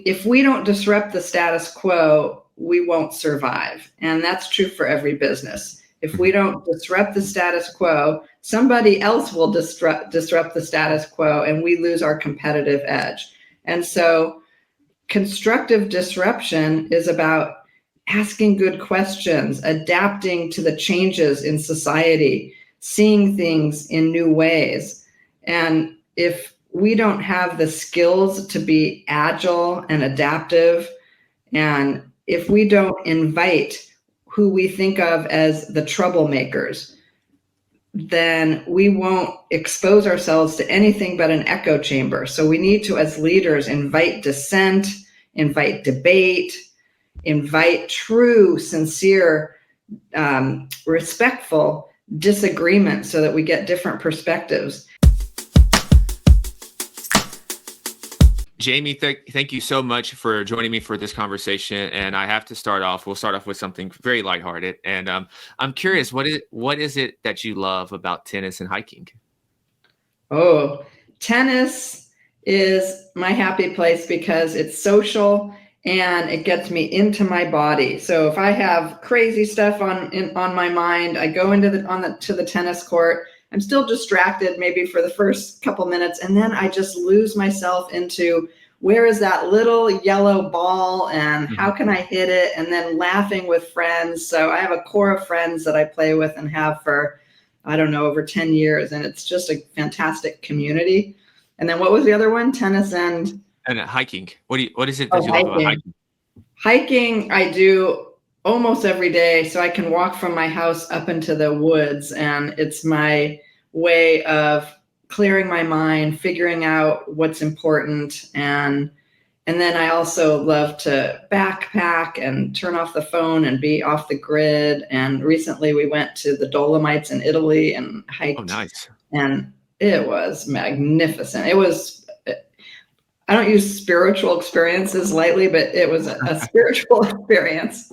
if we don't disrupt the status quo, we won't survive. And that's true for every business. If we don't disrupt the status quo, somebody else will disrupt the status quo, and we lose our competitive edge. And so constructive disruption is about asking good questions, adapting to the changes in society, seeing things in new ways. And if we don't have the skills to be agile and adaptive, and if we don't invite who we think of as the troublemakers, then we won't expose ourselves to anything but an echo chamber. So we need to, as leaders, invite dissent, invite debate, invite true, sincere, respectful disagreement so that we get different perspectives. Jamie, thank you so much for joining me for this conversation. And I have to we'll start off with something very lighthearted. And I'm curious, what is it that you love about tennis and hiking? Oh, tennis is my happy place because it's social and it gets me into my body. So if I have crazy stuff on my mind, I go to the tennis court. I'm still distracted maybe for the first couple minutes, and then I just lose myself into where is that little yellow ball and how can I hit it, and then laughing with friends. So I have a core of friends that I play with and have for, I don't know, over 10 years, and it's just a fantastic community. And then what was the other one? Tennis and hiking. What is it that you love about hiking? Hiking I do almost every day, so I can walk from my house up into the woods, and it's my way of clearing my mind, figuring out what's important, and then I also love to backpack and turn off the phone and be off the grid. And recently we went to the Dolomites in Italy and hiked. Oh, nice. And it was magnificent. I don't use spiritual experiences lightly, but it was a spiritual experience.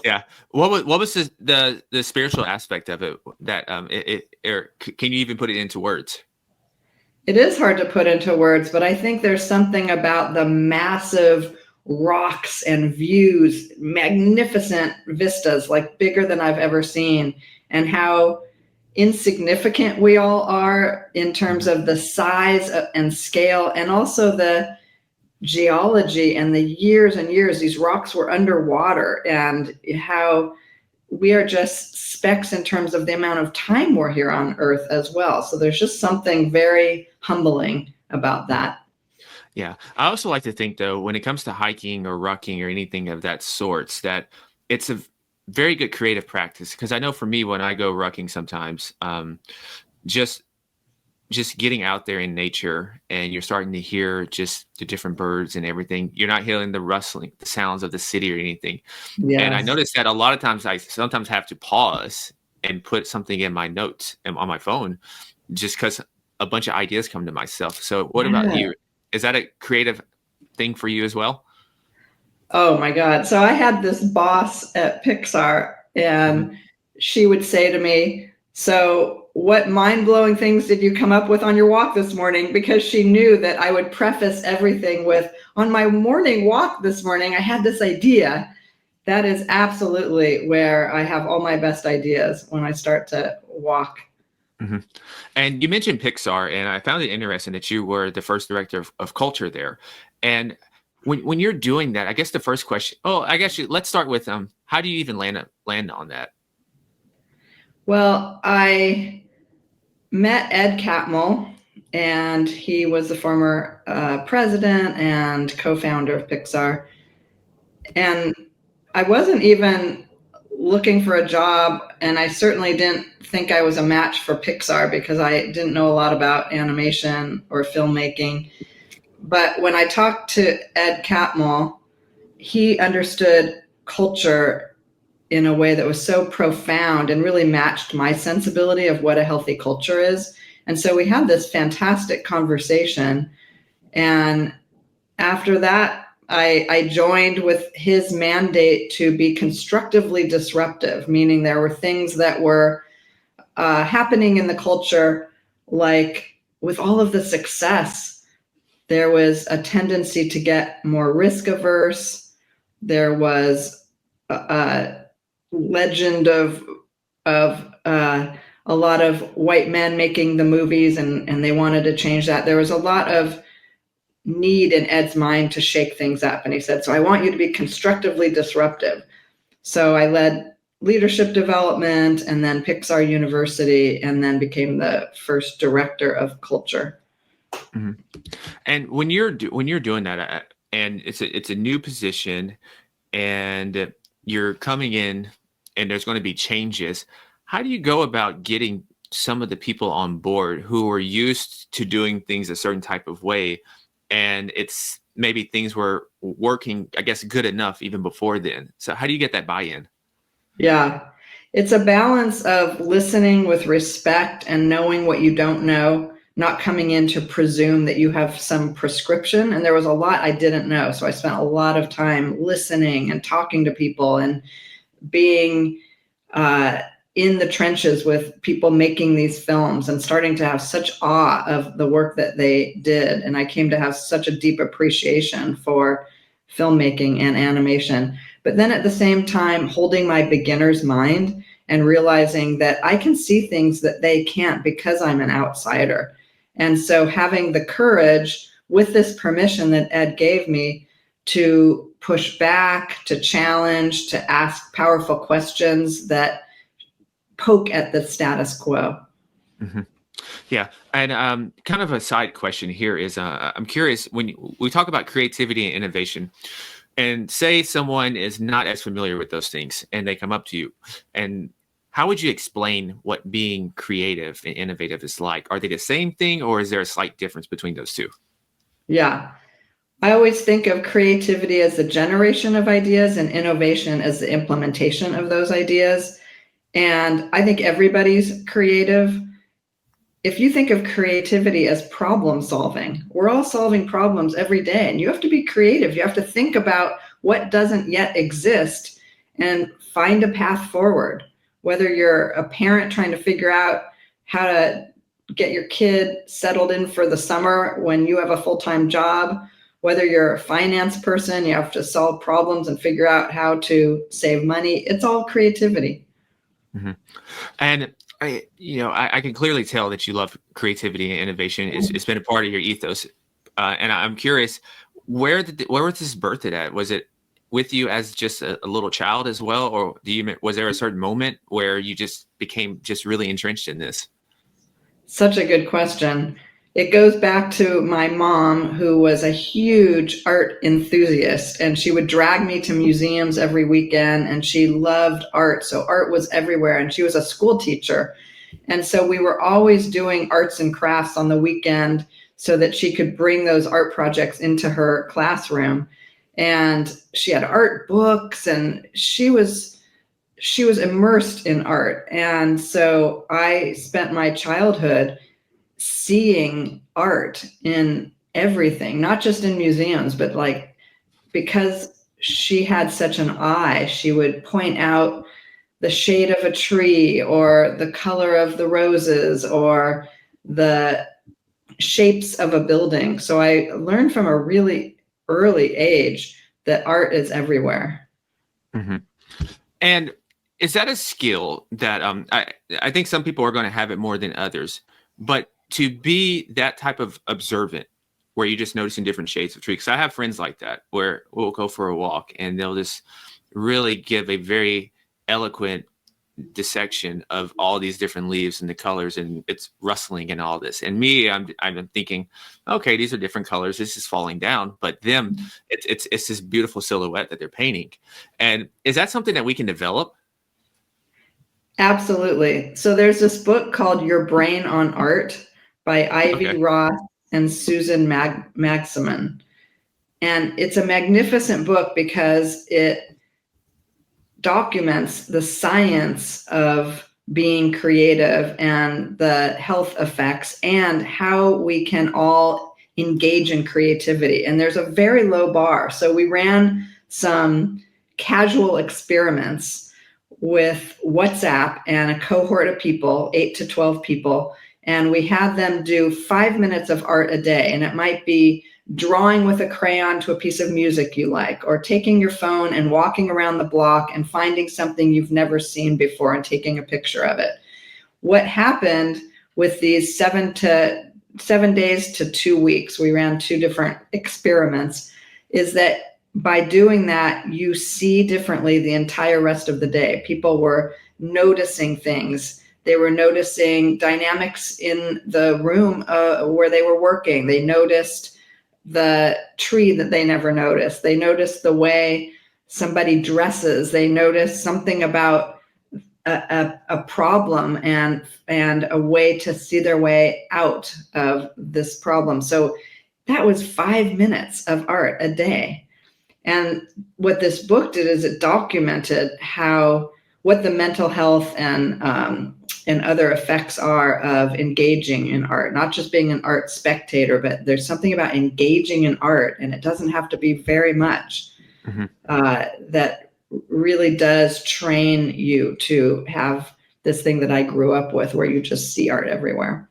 Yeah. What was the spiritual aspect of it that can you even put it into words? It is hard to put into words, but I think there's something about the massive rocks and views, magnificent vistas, like bigger than I've ever seen, and how insignificant we all are in terms of the size and scale, and also the geology and the years and years these rocks were underwater, and how we are just specks in terms of the amount of time we're here on Earth as well. So there's just something very humbling about that. Yeah. I also like to think, though, when it comes to hiking or rucking or anything of that sorts, that it's a very good creative practice. Because I know for me, when I go rucking sometimes, just getting out there in nature and you're starting to hear just the different birds and everything. You're not hearing the rustling, the sounds of the city or anything. Yes. And I noticed that a lot of times I sometimes have to pause and put something in my notes on my phone just because a bunch of ideas come to myself. So what about you? Is that a creative thing for you as well? Oh my God. So I had this boss at Pixar, and she would say to me, so what mind-blowing things did you come up with on your walk this morning? Because she knew that I would preface everything with, on my morning walk this morning, I had this idea. That is absolutely where I have all my best ideas, when I start to walk. Mm-hmm. And you mentioned Pixar, and I found it interesting that you were the first director of culture there. And when you're doing that, I guess the first question, let's start with how do you even land on that? Well, I met Ed Catmull, and he was the former president and co-founder of Pixar. And I wasn't even looking for a job, and I certainly didn't think I was a match for Pixar because I didn't know a lot about animation or filmmaking. But when I talked to Ed Catmull, he understood culture in a way that was so profound and really matched my sensibility of what a healthy culture is. And so we had this fantastic conversation. And after that, I joined with his mandate to be constructively disruptive, meaning there were things that were happening in the culture, like with all of the success, There was a tendency to get more risk averse. There was a legend of a lot of white men making the movies, and they wanted to change that. There was a lot of need in Ed's mind to shake things up. And he said, so I want you to be constructively disruptive. So I led leadership development and then Pixar University, and then became the first director of culture. Mm-hmm. And when you're doing that, and it's a new position, and you're coming in, and there's going to be changes, how do you go about getting some of the people on board who are used to doing things a certain type of way, and it's maybe things were working, I guess, good enough even before then? So how do you get that buy-in? Yeah, it's a balance of listening with respect and knowing what you don't know, not coming in to presume that you have some prescription. And there was a lot I didn't know. So I spent a lot of time listening and talking to people and being in the trenches with people making these films, and starting to have such awe of the work that they did. And I came to have such a deep appreciation for filmmaking and animation. But then at the same time, holding my beginner's mind and realizing that I can see things that they can't because I'm an outsider. And so having the courage, with this permission that Ed gave me, to push back, to challenge, to ask powerful questions that poke at the status quo. Mm-hmm. Yeah. And kind of a side question here is, I'm curious, when we talk about creativity and innovation, and say someone is not as familiar with those things and they come up to you, and how would you explain what being creative and innovative is like? Are they the same thing, or is there a slight difference between those two? Yeah. I always think of creativity as the generation of ideas and innovation as the implementation of those ideas. And I think everybody's creative. If you think of creativity as problem solving, we're all solving problems every day, and you have to be creative. You have to think about what doesn't yet exist and find a path forward. Whether you're a parent trying to figure out how to get your kid settled in for the summer when you have a full-time job, whether you're a finance person, you have to solve problems and figure out how to save money. It's all creativity. Mm-hmm. And I can clearly tell that you love creativity and innovation. It's been a part of your ethos. And I'm curious, where was this birthed at? Was it with you as just a little child as well? Or was there a certain moment where you just became just really entrenched in this? Such a good question. It goes back to my mom, who was a huge art enthusiast, and she would drag me to museums every weekend, and she loved art. So art was everywhere, and she was a school teacher. And so we were always doing arts and crafts on the weekend so that she could bring those art projects into her classroom. And she had art books, and she was immersed in art. And so I spent my childhood seeing art in everything, not just in museums, but like, because she had such an eye, she would point out the shade of a tree or the color of the roses or the shapes of a building. So I learned from a really early age that art is everywhere. Mm-hmm. And is that a skill that I think some people are going to have it more than others, but to be that type of observant where you're just noticing different shades of trees? Because I have friends like that where we'll go for a walk and they'll just really give a very eloquent dissection of all these different leaves and the colors, and it's rustling and all this. And me, I'm thinking, okay, these are different colors. This is falling down, but them, it's this beautiful silhouette that they're painting. And is that something that we can develop? Absolutely. So there's this book called Your Brain on Art by Ivy Okay. Ross and Susan Maximin. And it's a magnificent book because it documents the science of being creative and the health effects and how we can all engage in creativity. And there's a very low bar. So we ran some casual experiments with WhatsApp and a cohort of people, 8 to 12 people, and we had them do 5 minutes of art a day. And it might be drawing with a crayon to a piece of music you like, or taking your phone and walking around the block and finding something you've never seen before and taking a picture of it. What happened with these 7 days to 2 weeks, we ran 2 different experiments, is that by doing that, you see differently the entire rest of the day. People were noticing things. They were noticing dynamics in the room where they were working. They noticed the tree that they never noticed. They noticed the way somebody dresses. They noticed something about a problem and a way to see their way out of this problem. So that was 5 minutes of art a day. And what this book did is it documented what the mental health and other effects are of engaging in art, not just being an art spectator, but there's something about engaging in art, and it doesn't have to be very much, that really does train you to have this thing that I grew up with where you just see art everywhere.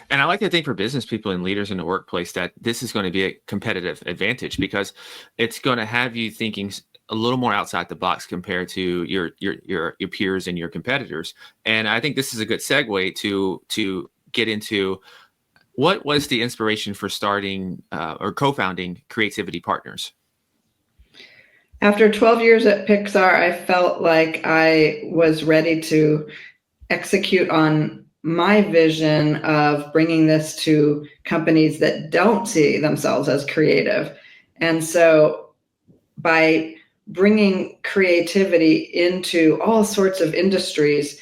And I like to think for business people and leaders in the workplace that this is going to be a competitive advantage, because it's going to have you thinking a little more outside the box compared to your peers and your competitors. And I think this is a good segue to get into what was the inspiration for starting or co-founding Creativity Partners. After 12 years at Pixar, I felt like I was ready to execute on my vision of bringing this to companies that don't see themselves as creative. And so by bringing creativity into all sorts of industries,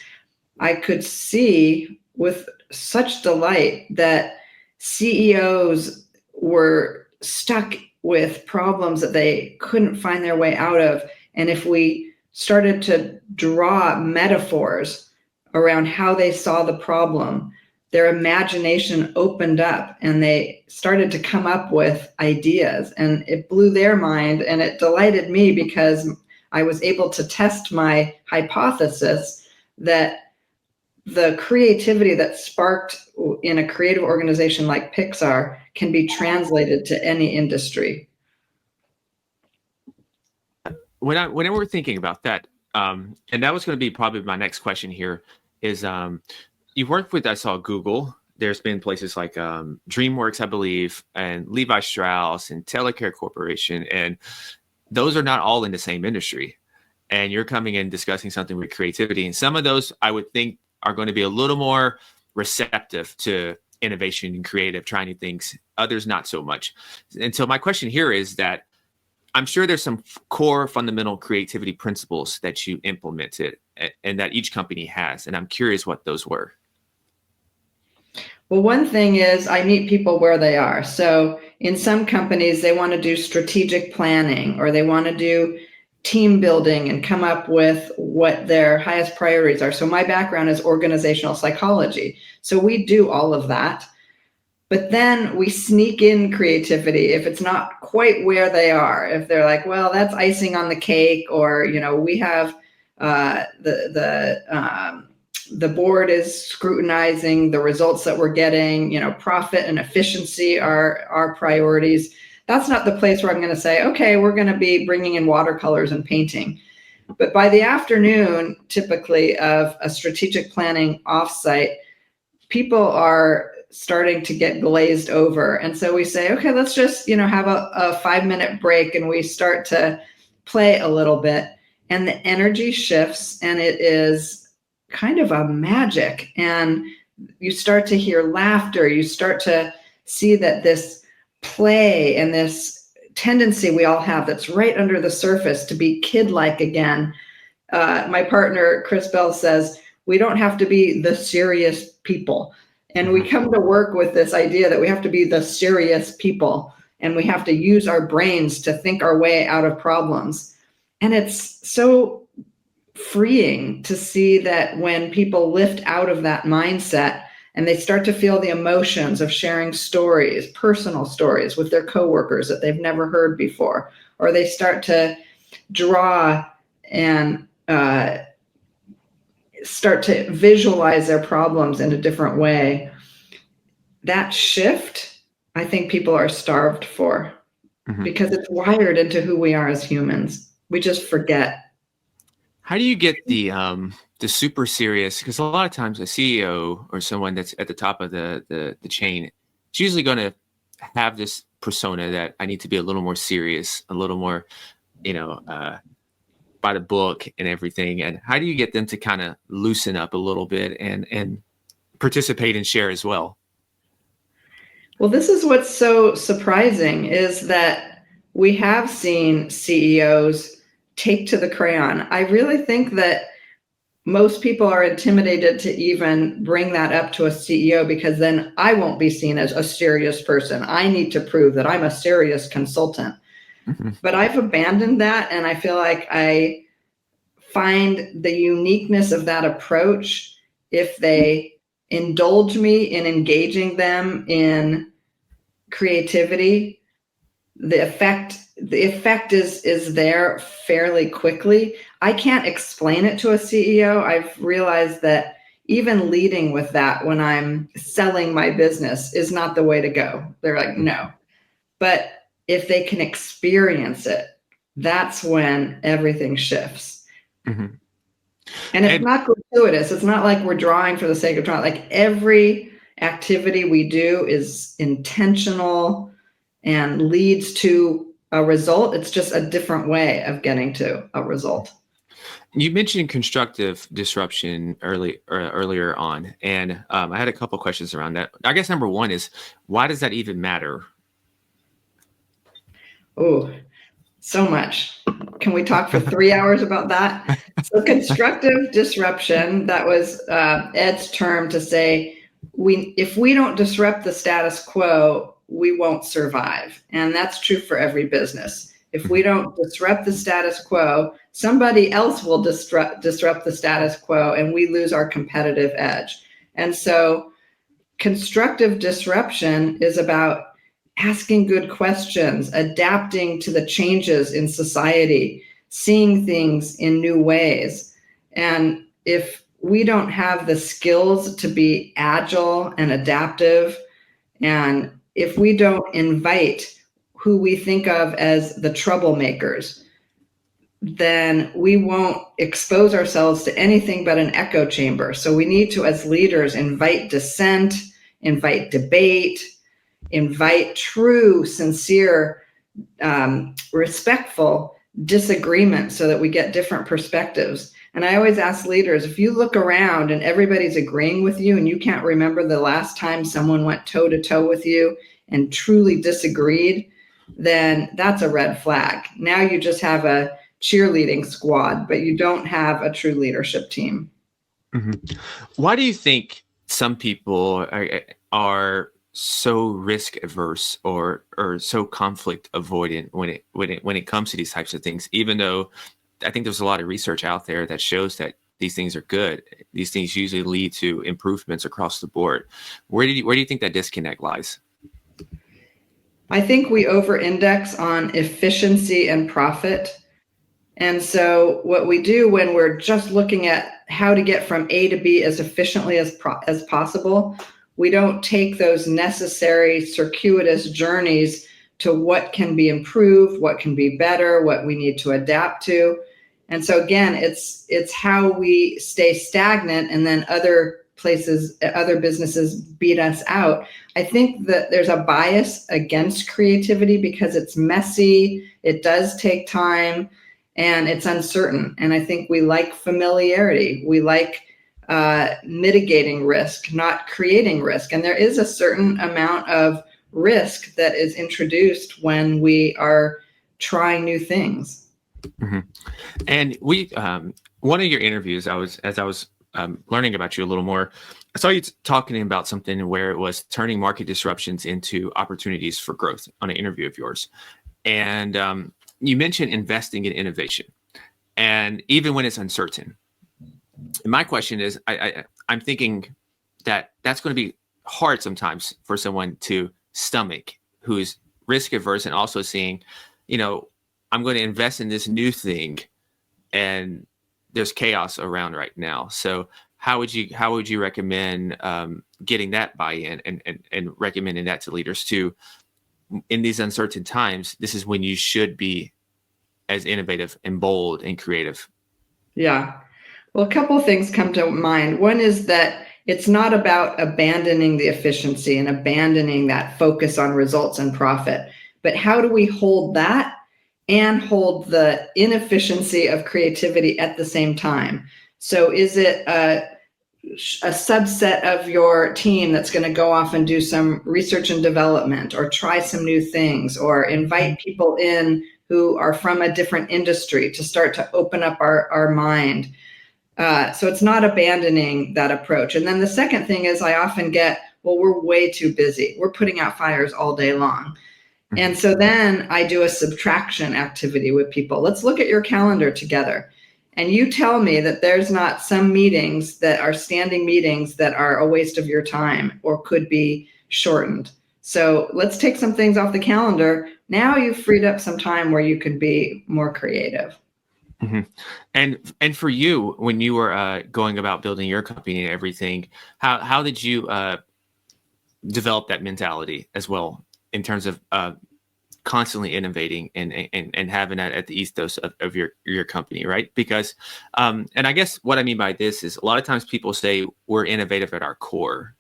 I could see with such delight that CEOs were stuck with problems that they couldn't find their way out of. And if we started to draw metaphors around how they saw the problem, their imagination opened up and they started to come up with ideas, and it blew their mind, and it delighted me because I was able to test my hypothesis that the creativity that sparked in a creative organization like Pixar can be translated to any industry. When we're thinking about that, and that was going to be probably my next question here, is you've worked with, I saw Google. There's been places like DreamWorks, I believe, and Levi Strauss and Telecare Corporation, and those are not all in the same industry. And you're coming in discussing something with creativity, and some of those I would think are going to be a little more receptive to innovation and creative, trying new things. Others not so much. And so my question here is that I'm sure there's some core fundamental creativity principles that you implemented and that each company has. And I'm curious what those were. Well, one thing is I meet people where they are. So in some companies, they want to do strategic planning, or they want to do team building and come up with what their highest priorities are. So my background is organizational psychology. So we do all of that. But then we sneak in creativity if it's not quite where they are. If they're like, well, that's icing on the cake, or, we have the board is scrutinizing the results that we're getting, profit and efficiency are our priorities. That's not the place where I'm going to say, okay, we're going to be bringing in watercolors and painting. But by the afternoon, typically of a strategic planning offsite, people are starting to get glazed over. And so we say, okay, let's just, have a 5-minute break, and we start to play a little bit, and the energy shifts, and it is kind of a magic. And you start to hear laughter. You start to see that this play and this tendency we all have that's right under the surface to be kid-like again. My partner, Chris Bell, says, we don't have to be the serious people. And we come to work with this idea that we have to be the serious people, and we have to use our brains to think our way out of problems. And it's so freeing to see that when people lift out of that mindset and they start to feel the emotions of sharing stories, personal stories with their coworkers that they've never heard before, or they start to draw and start to visualize their problems in a different way, that shift I think people are starved for, Mhm. because it's wired into who we are as humans. We just forget. How do you get the super serious? Because a lot of times a CEO or someone that's at the top of the chain, it's usually going to have this persona that I need to be a little more serious, a little more, you know, by the book and everything. And how do you get them to kind of loosen up a little bit and participate and share as well? Well, this is what's so surprising, is that we have seen CEOs take to the crayon. I really think that most people are intimidated to even bring that up to a CEO, because then I won't be seen as a serious person. I need to prove that I'm a serious consultant. Mhm. But I've abandoned that, and I feel like I find the uniqueness of that approach if they indulge me in engaging them in creativity. The effect is there fairly quickly. I can't explain it to a CEO. I've realized that even leading with that when I'm selling my business is not the way to go. They're like, no. But if they can experience it, that's when everything shifts. Mhm. And it's And not gratuitous. It's not like we're drawing for the sake of drawing. Like, every activity we do is intentional and leads to a result. It's just a different way of getting to a result. you mentioned constructive disruption earlier on, and I had a couple questions around that. I guess number one is, why does that even matter? Oh, so much. Can we talk for 3 hours about that? So, constructive disruption, that was Ed's term to say, if we don't disrupt the status quo, we won't survive. And that's true for every business. If we Mhm. don't disrupt the status quo, somebody else will disrupt the status quo, and we lose our competitive edge. And so constructive disruption is about asking good questions, adapting to the changes in society, seeing things in new ways. And if we don't have the skills to be agile and adaptive, and if we don't invite who we think of as the troublemakers, then we won't expose ourselves to anything but an echo chamber. So we need to, as leaders, invite dissent, invite debate, invite true, sincere, respectful disagreement, so that we get different perspectives. And I always ask leaders, if you look around and everybody's agreeing with you and you can't remember the last time someone went toe to toe with you and truly disagreed, then that's a red flag. Now you just have a cheerleading squad, but you don't have a true leadership team. Mhm. Why do you think some people are so risk averse or so conflict avoidant when it comes to these types of things? Even though I think there's a lot of research out there that shows that these things are good. These things usually lead to improvements across the board. Where do you think that disconnect lies? I think we over index on efficiency and profit. And so, what we do when we're just looking at how to get from A to B as efficiently as possible, we don't take those necessary circuitous journeys to what can be improved, what can be better, what we need to adapt to. And so, again, it's how we stay stagnant, and then other businesses beat us out. I think that there's a bias against creativity because it's messy, it does take time, and it's uncertain. And I think we like familiarity. We like mitigating risk, not creating risk. And there is a certain amount of risk that is introduced when we are trying new things. Mhm. And one of your interviews, as I was learning about you a little more, I saw you talking about something where it was turning market disruptions into opportunities for growth on an interview of yours. And you mentioned investing in innovation, and even when it's uncertain. And my question is, I'm thinking that that's going to be hard sometimes for someone to stomach who's risk averse and also seeing, you know, I'm going to invest in this new thing and there's chaos around right now. So how would you recommend getting that buy-in and recommending that to leaders too? In these uncertain times, this is when you should be as innovative and bold and creative. Yeah. Well, a couple of things come to mind. One is that it's not about abandoning the efficiency and abandoning that focus on results and profit, but how do we hold that and hold the inefficiency of creativity at the same time? So is it a subset of your team that's going to go off and do some research and development or try some new things or invite people in who are from a different industry to start to open up our mind? So it's not abandoning that approach. And then the second thing is I often get, well, we're way too busy. We're putting out fires all day long. And so then I do a subtraction activity with people. Let's look at your calendar together. And you tell me that there's not some meetings that are standing meetings that are a waste of your time or could be shortened. So let's take some things off the calendar. Now you've freed up some time where you could be more creative. Mm-hmm. And for you, when you were going about building your company and everything, how did you develop that mentality as well in terms of constantly innovating and having that at the ethos of your company, right? Because and I guess what I mean by this is a lot of times people say we're innovative at our core,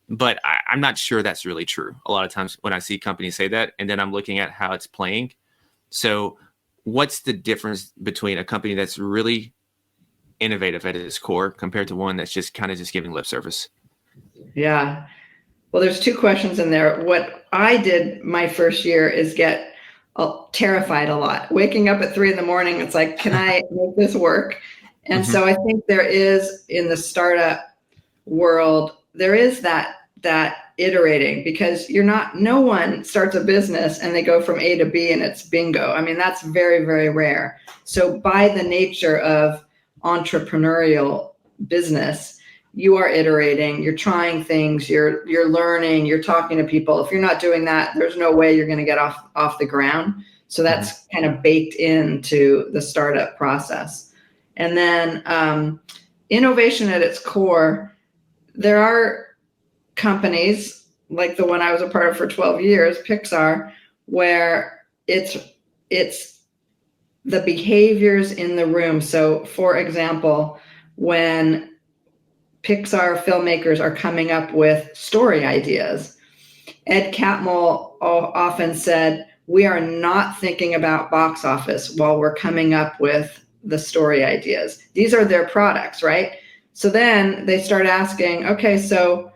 but I'm not sure that's really true. A lot of times when I see companies say that, and then I'm looking at how it's playing. So what's the difference between a company that's really innovative at its core compared to one that's just kind of just giving lip service? Yeah. Well, there's two questions in there. What I did my first year is get terrified a lot. Waking up at 3 a.m, it's like, can I make this work? And Mm-hmm. so I think there is in the startup world, there is that iterating, because no one starts a business and they go from A to B and it's bingo. I mean, that's very, very rare. So by the nature of entrepreneurial business, you are iterating, you're trying things, you're learning, you're talking to people. If you're not doing that, there's no way you're going to get off the ground. So that's kind of baked into the startup process. And then innovation at its core, there are companies like the one I was a part of for 12 years, Pixar, where it's the behaviors in the room. So for example, when Pixar filmmakers are coming up with story ideas, Ed Catmull often said, we are not thinking about box office while we're coming up with the story ideas. These are their products, right? So then they start asking, okay, so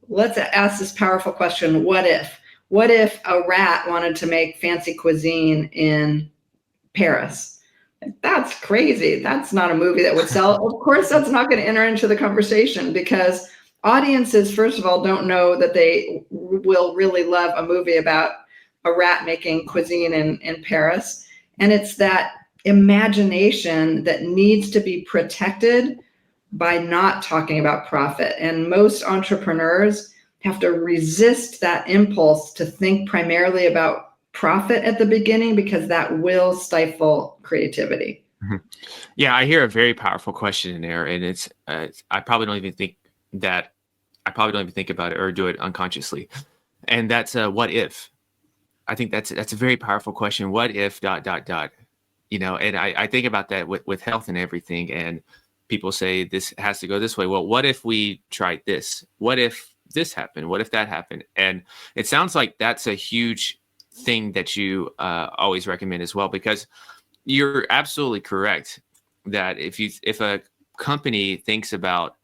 let's ask this powerful question. What if a rat wanted to make fancy cuisine in Paris? That's crazy. That's not a movie that would sell. Of course, that's not going to enter into the conversation, because audiences, first of all, don't know that they will really love a movie about a rat making cuisine in Paris. And it's that imagination that needs to be protected by not talking about profit. And most entrepreneurs have to resist that impulse to think primarily about profit at the beginning, because that will stifle creativity. Mm-hmm. Yeah, I hear a very powerful question in there, and it's I probably don't even think about it or do it unconsciously, and that's what if. I think that's a very powerful question. What if ... And I think about that with health and everything, and people say this has to go this way. Well, what if we tried this? What if this happened? What if that happened? And it sounds like that's a huge thing that you always recommend as well, because you're absolutely correct that if a company thinks about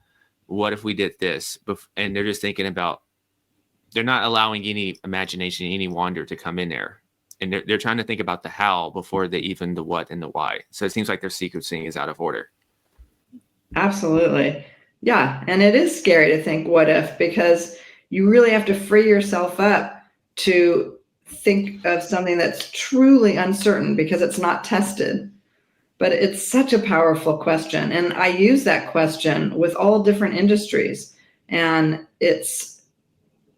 what if we did this, and they're just thinking about, they're not allowing any imagination, any wonder to come in there. And they're trying to think about the how before they even the what and the why. So it seems like their sequencing is out of order. Absolutely. Yeah. And it is scary to think what if, because you really have to free yourself up to think of something that's truly uncertain, because it's not tested. But it's such a powerful question. And I use that question with all different industries. And it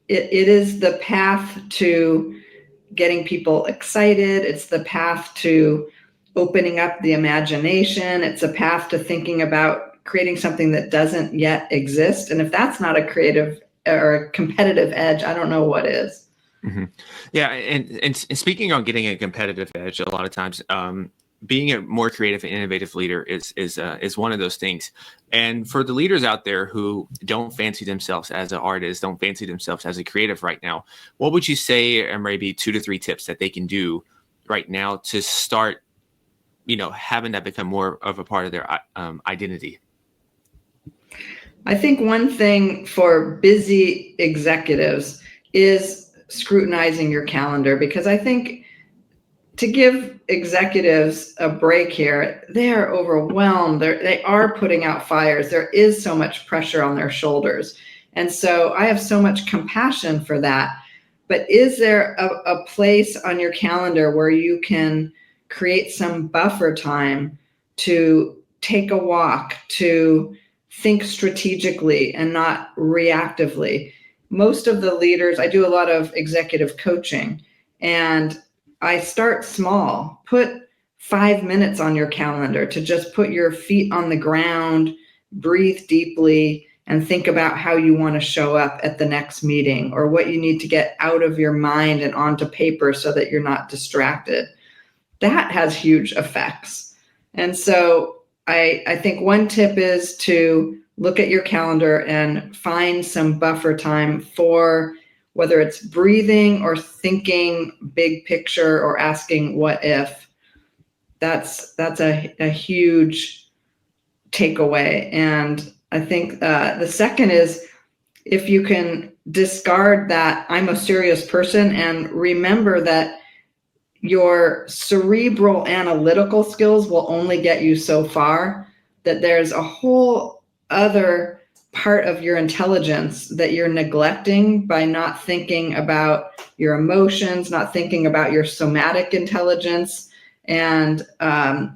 is the path to getting people excited. It's the path to opening up the imagination. It's a path to thinking about creating something that doesn't yet exist. And if that's not a creative or a competitive edge, I don't know what is. Mm-hmm. Yeah, and speaking on getting a competitive edge, a lot of times, being a more creative and innovative leader is one of those things. And for the leaders out there who don't fancy themselves as an artist, don't fancy themselves as a creative right now, what would you say are maybe 2 to 3 tips that they can do right now to start, having that become more of a part of their identity? I think one thing for busy executives is scrutinizing your calendar, because I think to give executives a break here, they are overwhelmed. They are putting out fires. There is so much pressure on their shoulders. And so I have so much compassion for that. But is there a place on your calendar where you can create some buffer time to take a walk, to think strategically and not reactively? Most of the leaders, I do a lot of executive coaching, and I start small. Put 5 minutes on your calendar to just put your feet on the ground, breathe deeply, and think about how you want to show up at the next meeting, or what you need to get out of your mind and onto paper so that you're not distracted. That has huge effects. And so I think one tip is to look at your calendar and find some buffer time for whether it's breathing or thinking big picture or asking what if. That's a huge takeaway. And I think the second is, if you can discard that I'm a serious person and remember that your cerebral analytical skills will only get you so far, that there's a whole other part of your intelligence that you're neglecting by not thinking about your emotions, not thinking about your somatic intelligence. And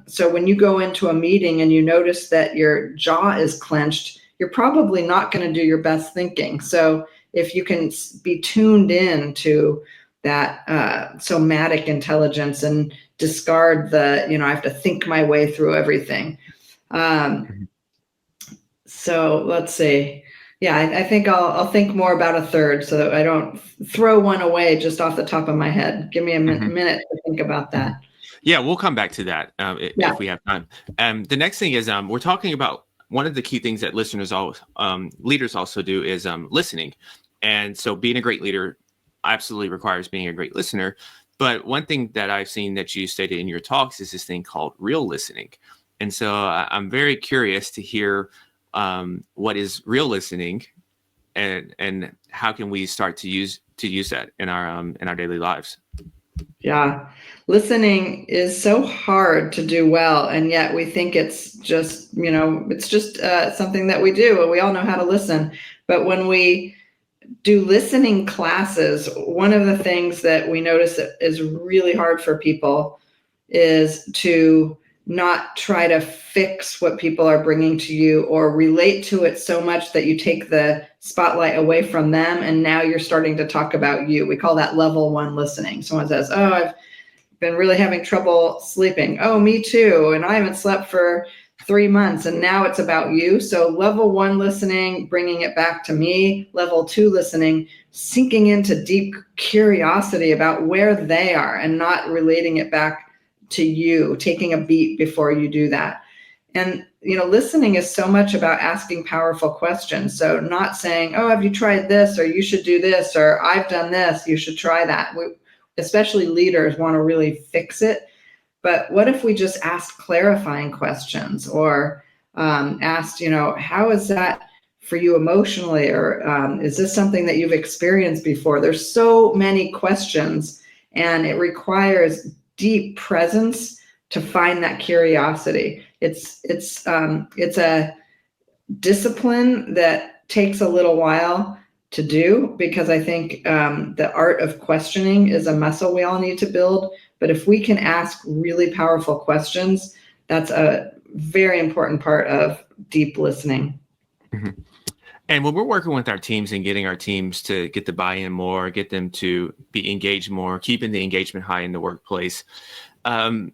so when you go into a meeting and you notice that your jaw is clenched, you're probably not going to do your best thinking. So if you can be tuned in to that somatic intelligence and discard the, I have to think my way through everything. So let's see. Yeah, I think I'll think more about a third so that I don't throw one away just off the top of my head. Give me a minute to think about that. Yeah, we'll come back to that Yeah. if we have time. The next thing is we're talking about one of the key things that leaders also do is listening. And so being a great leader absolutely requires being a great listener. But one thing that I've seen that you stated in your talks is this thing called real listening. And so I'm very curious to hear what is real listening, and how can we start to use that in our daily lives. Yeah, listening is so hard to do well, and yet we think it's just something that we do, and we all know how to listen. But when we do listening classes, one of the things that we notice that is really hard for people is to not try to fix what people are bringing to you or relate to it so much that you take the spotlight away from them and now you're starting to talk about you. We call that level 1 listening. Someone says, "Oh, I've been really having trouble sleeping." "Oh, me too. And I haven't slept for 3 months." And now it's about you. So level 1 listening, bringing it back to me. Level 2 listening, sinking into deep curiosity about where they are and not relating it back to you, taking a beat before you do that. And, listening is so much about asking powerful questions. So not saying, "Oh, have you tried this?" or "You should do this," or "I've done this, you should try that." Especially leaders want to really fix it. But what if we just asked clarifying questions, or asked, how is that for you emotionally? Or is this something that you've experienced before? There's so many questions, and it requires deep presence to find that curiosity. It's a discipline that takes a little while to do, because I think the art of questioning is a muscle we all need to build. But if we can ask really powerful questions, that's a very important part of deep listening. Mm-hmm. And when we're working with our teams and getting our teams to get the buy-in more, get them to be engaged more, keeping the engagement high in the workplace, when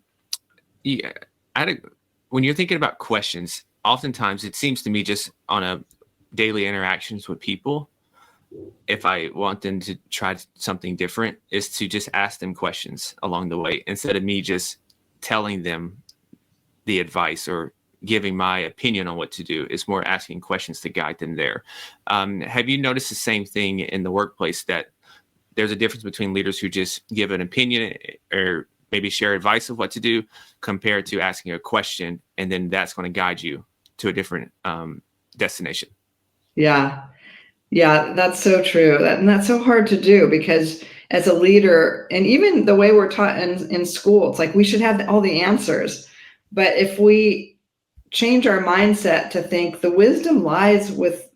you're thinking about questions, oftentimes it seems to me just on a daily interactions with people, if I want them to try something different, is to just ask them questions along the way instead of me just telling them the advice or giving my opinion on what to do. It's more asking questions to guide them there. Have you noticed the same thing in the workplace, that there's a difference between leaders who just give an opinion or maybe share advice of what to do compared to asking a question, and then that's going to guide you to a different destination? Yeah. Yeah, that's so true. And that's so hard to do because as a leader, and even the way we're taught in school, it's like we should have all the answers. But if we change our mindset to think the wisdom lies with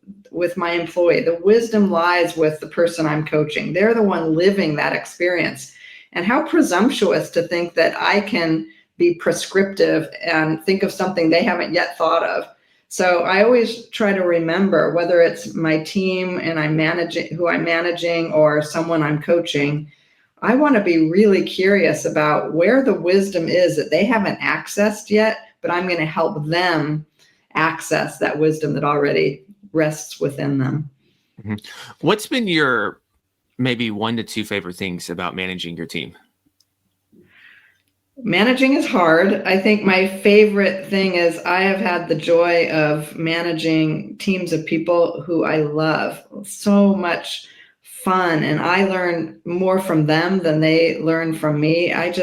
my employee, the wisdom lies with the person I'm coaching. They're the one living that experience. And how presumptuous to think that I can be prescriptive and think of something they haven't yet thought of. So I always try to remember, whether it's my team and I'm managing, who I'm managing, or someone I'm coaching, I want to be really curious about where the wisdom is that they haven't accessed yet, but I'm going to help them access that wisdom that already rests within them. Mm-hmm. What's been your maybe 1 to 2 favorite things about managing your team? Managing is hard. I think my favorite thing is I have had the joy of managing teams of people who I love. So much fun, and I learn more from them than they learn from me. I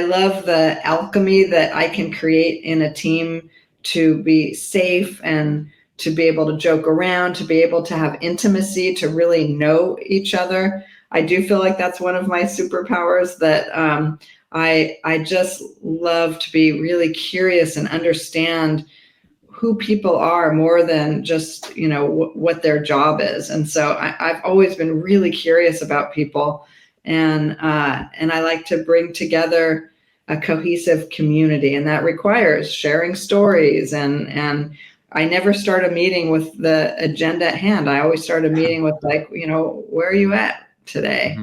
love the alchemy that I can create in a team, to be safe and to be able to joke around, to be able to have intimacy, to really know each other. I do feel like that's one of my superpowers, that I just love to be really curious and understand who people are more than just, what their job is. And so I've always been really curious about people, and I like to bring together a cohesive community, and that requires sharing stories. And I never start a meeting with the agenda at hand. I always start a meeting with, like, where are you at today? Mm-hmm.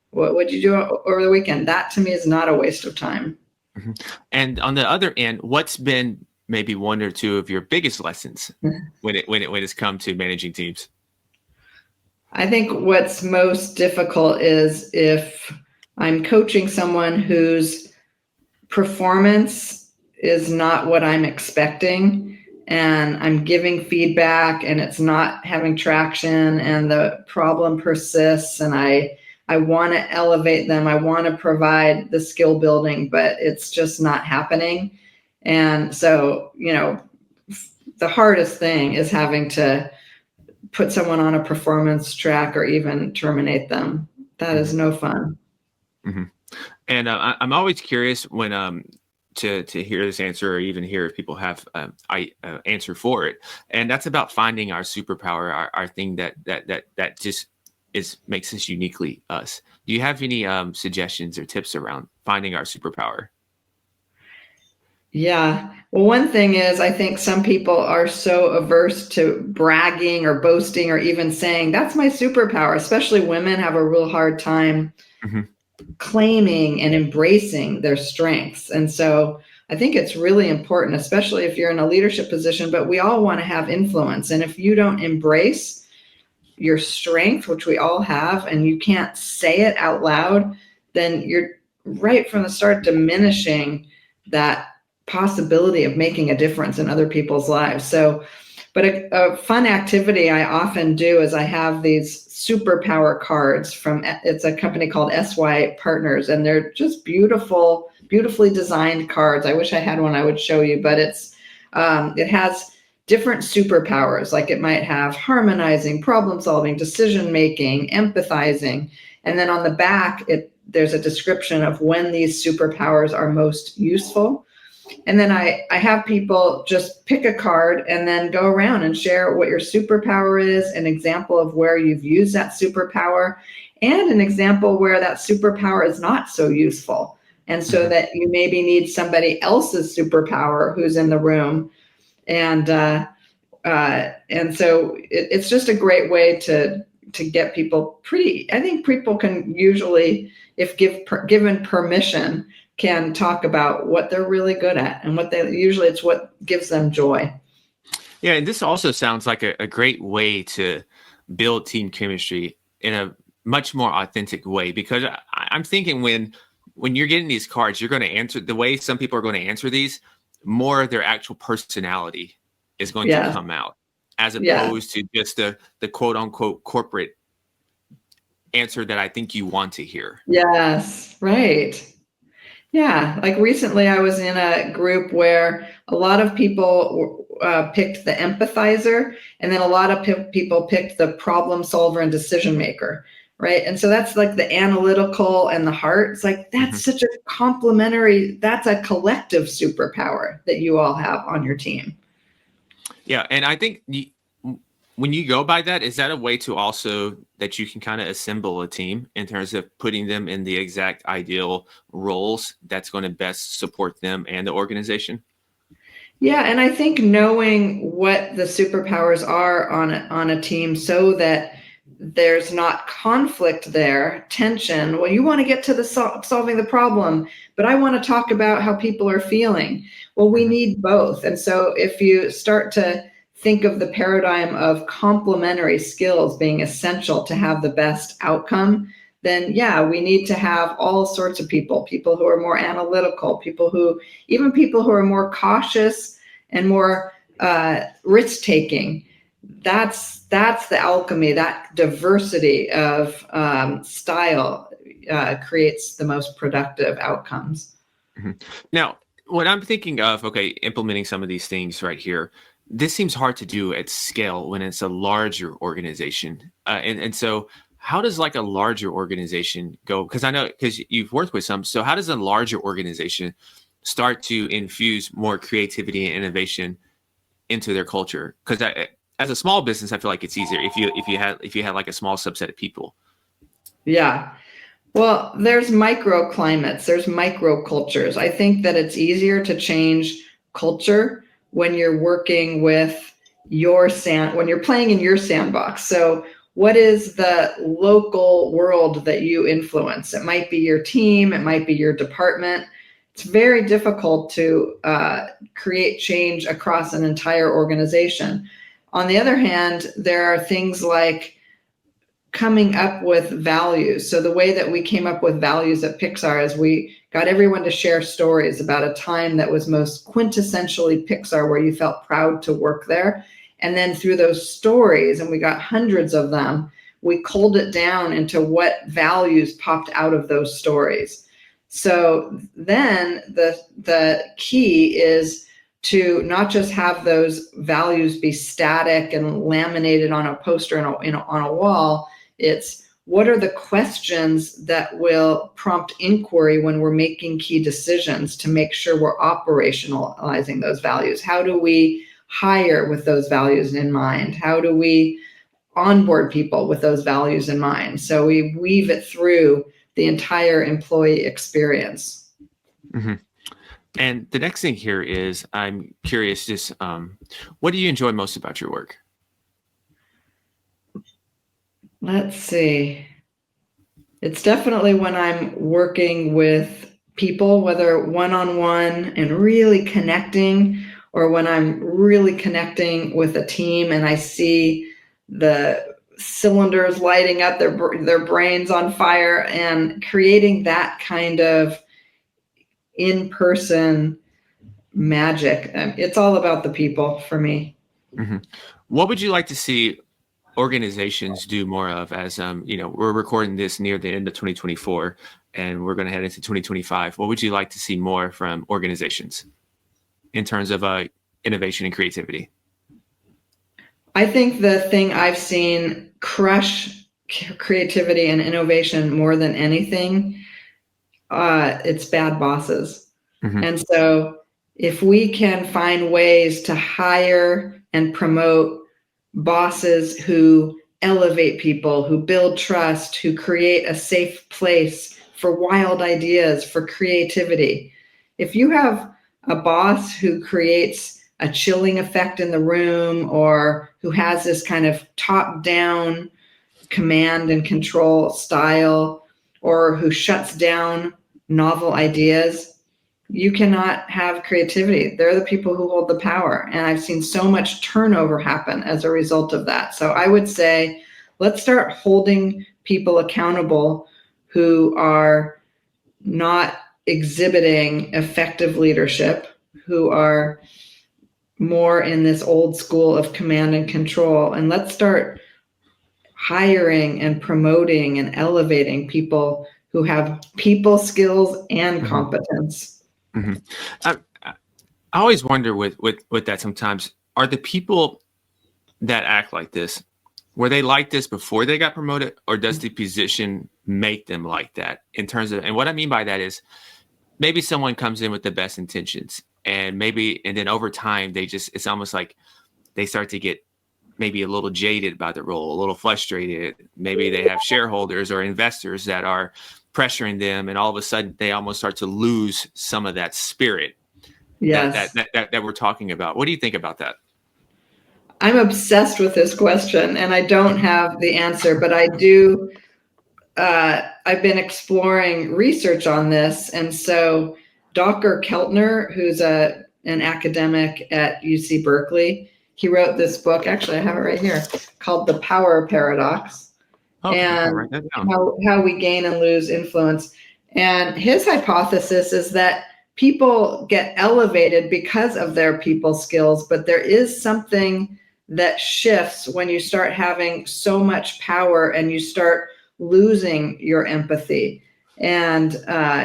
What would you do over the weekend? That to me is not a waste of time. Mm-hmm. And on the other end, what's been maybe 1 or 2 of your biggest lessons when it's come to managing teams? I think what's most difficult is if I'm coaching someone whose performance is not what I'm expecting, and I'm giving feedback and it's not having traction, and the problem persists, and I want to elevate them. I want to provide the skill building, but it's just not happening. And so, the hardest thing is having to put someone on a performance track or even terminate them. That is no fun. Mm-hmm. And I'm always curious when to hear this answer, or even hear if people have answer for it. And that's about finding our superpower, our thing that just makes us uniquely us. Do you have any suggestions or tips around finding our superpower? Yeah. Well, one thing is, I think some people are so averse to bragging or boasting or even saying, that's my superpower. Especially women have a real hard time Mm-hmm. claiming and embracing their strengths. And so I think it's really important, especially if you're in a leadership position, but we all want to have influence. And if you don't embrace your strength, which we all have, and you can't say it out loud, then you're right from the start diminishing that possibility of making a difference in other people's lives. So, but a fun activity I often do is I have these superpower cards it's a company called SY Partners, and they're just beautifully designed cards. I wish I had one I would show you, but it has different superpowers. Like it might have harmonizing, problem solving, decision making, empathizing. And then on the back, there's a description of when these superpowers are most useful. And then I have people just pick a card and then go around and share what your superpower is, an example of where you've used that superpower, and an example where that superpower is not so useful. And so that you maybe need somebody else's superpower who's in the room. And so it's just a great way to get people I think people can usually, if given permission, can talk about what they're really good at and usually it's what gives them joy. Yeah, and this also sounds like a great way to build team chemistry in a much more authentic way, because I'm thinking when you're getting these cards, you're going to answer the way some people are going to answer these, more of their actual personality is going to Yeah. come out, as Yeah. opposed to just the quote unquote corporate answer that I think you want to hear. Yes, right. Yeah, like recently I was in a group where a lot of people picked the empathizer, and then a lot of people picked the problem solver and decision maker, right? And so that's like the analytical and the heart. It's like that's such a complementary, that's a collective superpower that you all have on your team. Yeah, and I think when you go by that, is that a way to also that you can kind of assemble a team in terms of putting them in the exact ideal roles that's going to best support them and the organization? Yeah, and I think knowing what the superpowers are on a team so that there's not conflict there, tension. Well, you want to get to the solving the problem, but I want to talk about how people are feeling. Well, we need both. And so if you start to think of the paradigm of complementary skills being essential to have the best outcome, then yeah, we need to have all sorts of people who are more analytical, even people who are more cautious and more risk taking. That's the alchemy. That diversity of style creates the most productive outcomes. Now, when I'm thinking of, okay, implementing some of these things right here, this seems hard to do at scale when it's a larger organization. And so how does like a larger organization go? Because I know, because you've worked with some, so how does a larger organization start to infuse more creativity and innovation into their culture? Because as a small business, I feel like it's easier if you had like a small subset of people. Yeah. Well, there's microclimates, there's microcultures. I think that it's easier to change culture when you're working with when you're playing in your sandbox. So what is the local world that you influence? It might be your team, it might be your department. It's very difficult to create change across an entire organization. On the other hand, there are things like coming up with values. So the way that we came up with values at Pixar is we got everyone to share stories about a time that was most quintessentially Pixar, where you felt proud to work there. And then through those stories, and we got hundreds of them, we culled it down into what values popped out of those stories. So then the key is to not just have those values be static and laminated on a poster on a wall. It's what are the questions that will prompt inquiry when we're making key decisions to make sure we're operationalizing those values? How do we hire with those values in mind? How do we onboard people with those values in mind? So we weave it through the entire employee experience. Mm-hmm. And the next thing here is, I'm curious, just what do you enjoy most about your work? Let's see. It's definitely when I'm working with people, whether one-on-one and really connecting, or when I'm really connecting with a team and I see the cylinders lighting up, their brains on fire, and creating that kind of in-person magic. It's all about the people for me. Mm-hmm. What would you like to see organizations do more of, as we're recording this near the end of 2024 and we're going to head into 2025? What would you like to see more from organizations in terms of innovation and creativity? I think the thing I've seen crush creativity and innovation more than anything, it's bad bosses. Mm-hmm. And so if we can find ways to hire and promote bosses who elevate people, who build trust, who create a safe place for wild ideas, for creativity. If you have a boss who creates a chilling effect in the room, or who has this kind of top-down command and control style, or who shuts down novel ideas, you cannot have creativity. They're the people who hold the power. And I've seen so much turnover happen as a result of that. So I would say, let's start holding people accountable who are not exhibiting effective leadership, who are more in this old school of command and control. And let's start hiring and promoting and elevating people who have people skills and competence. Mm-hmm. I always wonder with that sometimes, are the people that act like this, were they like this before they got promoted, or does the position make them like that? In terms of, and what I mean by that is, maybe someone comes in with the best intentions, and then over time it's almost like they start to get maybe a little jaded by the role, a little frustrated. Maybe they have shareholders or investors that are pressuring them, and all of a sudden they almost start to lose some of that spirit that we're talking about. What do you think about that? I'm obsessed with this question, and I don't have the answer, but I do. I've been exploring research on this, and so Dr. Keltner, who's an academic at UC Berkeley, he wrote this book. Actually, I have it right here, called "The Power Paradox," and write that down. how we gain and lose influence. And his hypothesis is that people get elevated because of their people skills, but there is something that shifts when you start having so much power and you start losing your empathy. And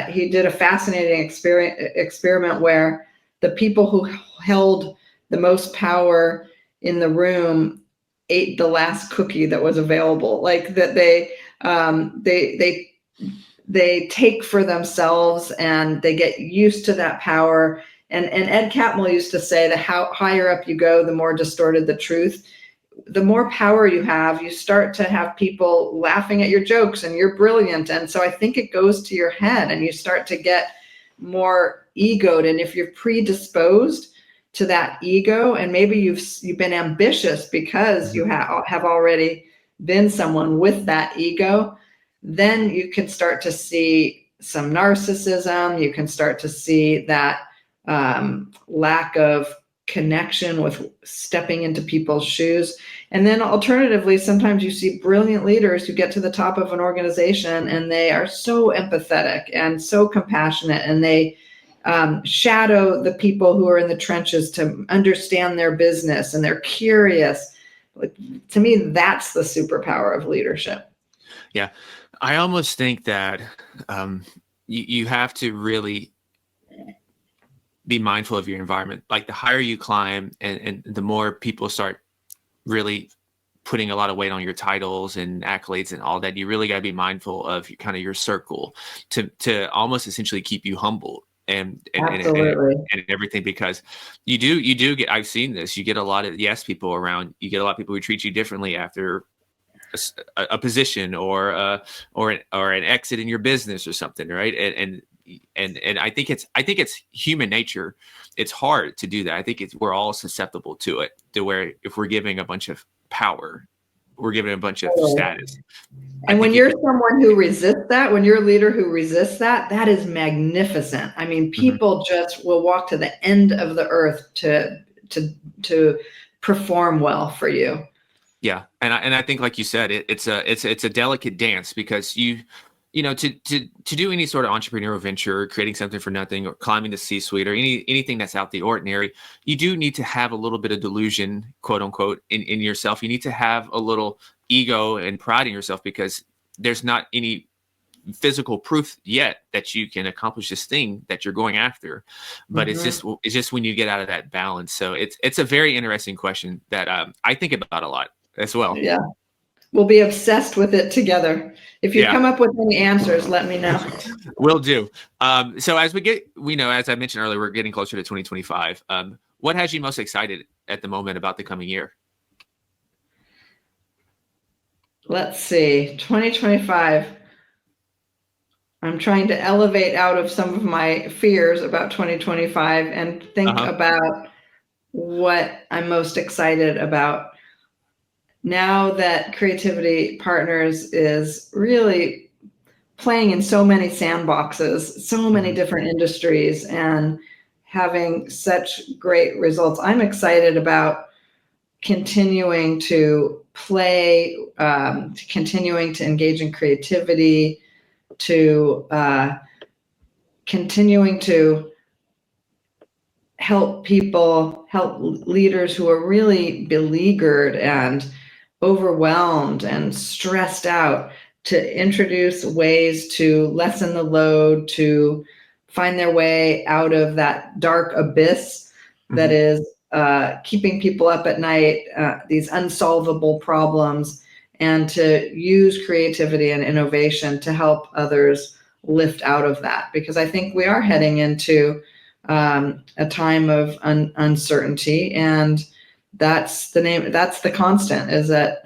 he did a fascinating experiment where the people who held the most power in the room ate the last cookie that was available. Like that they take for themselves and they get used to that power. And Ed Catmull used to say that how higher up you go, the more distorted the truth. The more power you have, you start to have people laughing at your jokes and you're brilliant. And so I think it goes to your head and you start to get more egoed. And if you're predisposed to that ego, and maybe you've been ambitious because you have already been someone with that ego, then you can start to see some narcissism. You can start to see that lack of connection with stepping into people's shoes. And then alternatively, sometimes you see brilliant leaders who get to the top of an organization and they are so empathetic and so compassionate, and they shadow the people who are in the trenches to understand their business, and they're curious. To me, that's the superpower of leadership. Yeah. I almost think that you have to really be mindful of your environment. Like the higher you climb and the more people start really putting a lot of weight on your titles and accolades and all that, you really got to be mindful of kind of your circle to almost essentially keep you humble and everything, because you do get, I've seen this, you get a lot of yes people around, you get a lot of people who treat you differently after a position or an exit in your business or something, right? And I think it's human nature. It's hard to do that. I think we're all susceptible to it, to where if we're giving a bunch of power, we're giving a bunch of status. And when you're someone who resists that, when you're a leader who resists that, that is magnificent. I mean, people just will walk to the end of the earth to perform well for you. Yeah, and I think, like you said, it's a delicate dance, because to do any sort of entrepreneurial venture, creating something for nothing, or climbing the C-suite, or anything that's out the ordinary, you do need to have a little bit of delusion, quote unquote, in yourself. You need to have a little ego and pride in yourself, because there's not any physical proof yet that you can accomplish this thing that you're going after. But it's just when you get out of that balance. So it's a very interesting question that I think about a lot as well. Yeah. We'll be obsessed with it together. If you come up with any answers, let me know. Will do. So as as I mentioned earlier, we're getting closer to 2025. What has you most excited at the moment about the coming year? Let's see, 2025. I'm trying to elevate out of some of my fears about 2025 and think about what I'm most excited about. Now that Creativity Partners is really playing in so many sandboxes, so many Mhm. different industries, and having such great results. I'm excited about continuing to play, continuing to engage in creativity, to continuing to help people, help leaders who are really beleaguered and overwhelmed and stressed out, to introduce ways to lessen the load, to find their way out of that dark abyss that Mhm. is keeping people up at night, these unsolvable problems, and to use creativity and innovation to help others lift out of that. Because I think we are heading into a time of uncertainty, and that's the constant, is that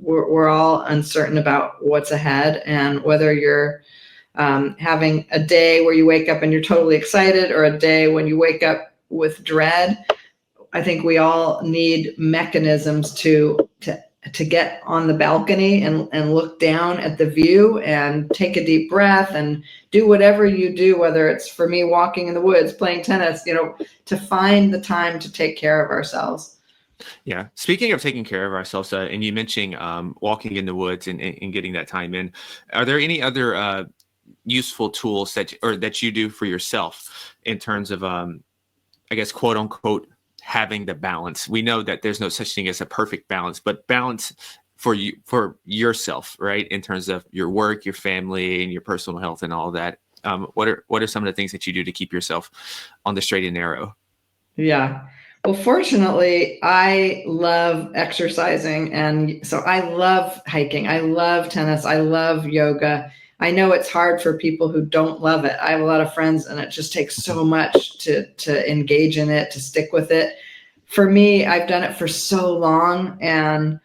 we're all uncertain about what's ahead, and whether you're having a day where you wake up and you're totally excited, or a day when you wake up with dread. I think we all need mechanisms to get on the balcony and look down at the view and take a deep breath and do whatever you do, whether it's, for me, walking in the woods, playing tennis, to find the time to take care of ourselves. Yeah. Speaking of taking care of ourselves, and you mentioning walking in the woods and getting that time in, are there any other useful tools that you do for yourself in terms of, I guess, quote unquote, having the balance? We know that there's no such thing as a perfect balance, but balance for you, for yourself, right? In terms of your work, your family, and your personal health, and all of that. What are some of the things that you do to keep yourself on the straight and narrow? Yeah. Well, fortunately, I love exercising. And so I love hiking. I love tennis. I love yoga. I know it's hard for people who don't love it. I have a lot of friends, and it just takes Mhm. so much to engage in it, to stick with it. For me, I've done it for so long, and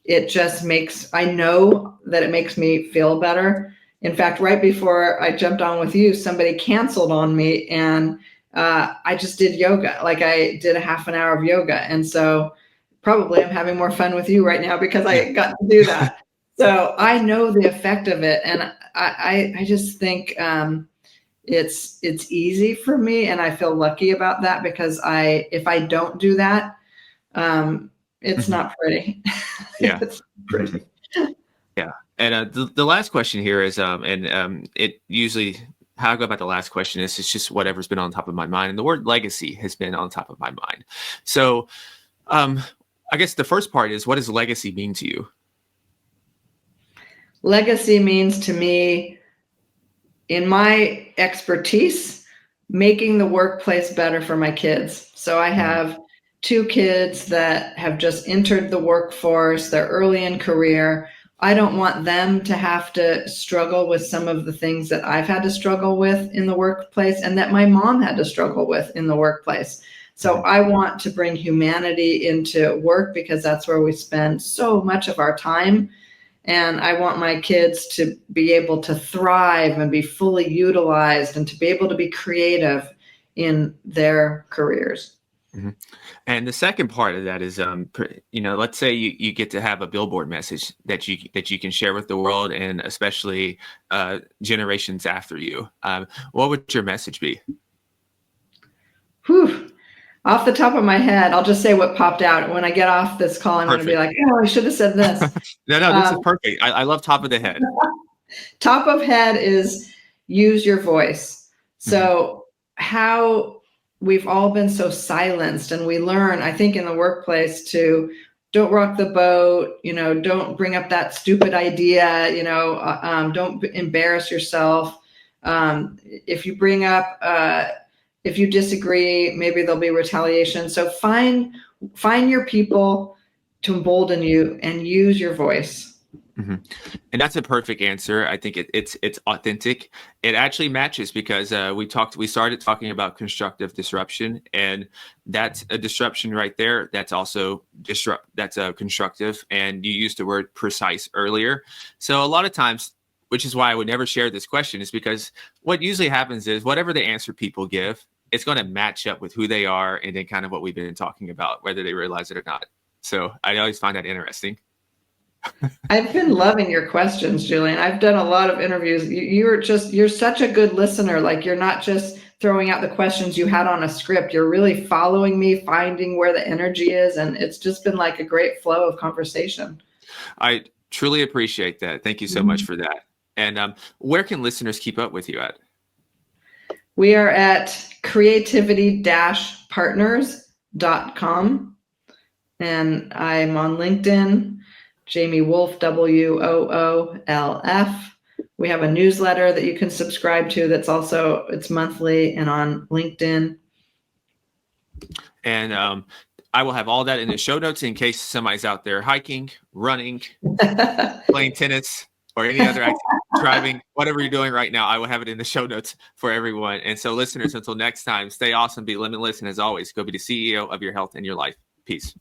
I know that it makes me feel better. In fact, right before I jumped on with you, somebody canceled on me, and I just did yoga. Like, I did a half an hour of yoga. And so probably I'm having more fun with you right now because Yeah. I got to do that. So I know the effect of it. And I just think it's easy for me. And I feel lucky about that, because if I don't do that, um, it's Mhm. not pretty. Yeah. It's Mhm. pretty. Yeah. And the last question here is, it usually, how I go about the last question is, it's just whatever's been on top of my mind. And the word legacy has been on top of my mind. So, um, I guess the first part is, what does legacy mean to you? Legacy means to me, in my expertise, making the workplace better for my kids. So I Mhm. have two kids that have just entered the workforce, they're early in career. I don't want them to have to struggle with some of the things that I've had to struggle with in the workplace, and that my mom had to struggle with in the workplace. So Mhm. I want to bring humanity into work, because that's where we spend so much of our time. And I want my kids to be able to thrive and be fully utilized, and to be able to be creative in their careers. Mhm. And the second part of that is, let's say you get to have a billboard message that you can share with the world, and especially generations after you. What would your message be? Whew. Off the top of my head, I'll just say what popped out. When I get off this call, I'm going to be Perfect. like, oh, I should have said this. No, this is Um, perfect. I love top of the head. Top of head is use your voice. Hmm. So, how we've all been so silenced, and we learn, I think, in the workplace, to don't rock the boat, don't bring up that stupid idea, don't embarrass yourself. If you bring up, if you disagree, maybe there'll be retaliation. So find your people to embolden you, and use your voice. Hmm. And that's a perfect answer. I think it's authentic. It actually matches because we started talking about constructive disruption, and that's a disruption right there. That's also disrupt. That's a constructive. And you used the word precise earlier. So a lot of times, which is why I would never share this question, is because what usually happens is whatever the answer people give, it's going to match up with who they are, and then kind of what we've been talking about, whether they realize it or not. So I always find that interesting. I've been loving your questions, Julian. I've done a lot of interviews. You're such a good listener. Like, you're not just throwing out the questions you had on a script. You're really following me, finding where the energy is. And it's just been like a great flow of conversation. I truly appreciate that. Thank you so much for that. And where can listeners keep up with you at? We are at creativity-partners.com. And I'm on LinkedIn, Jamie Woolf, WOOLF. We have a newsletter that you can subscribe to that's also, it's monthly and on LinkedIn. And I will have all that in the show notes in case somebody's out there hiking, running, playing tennis, or any other activity, driving, whatever you're doing right now. I will have it in the show notes for everyone. And so, listeners, until next time, stay awesome, be limitless, and as always, go be the CEO of your health and your life. Peace.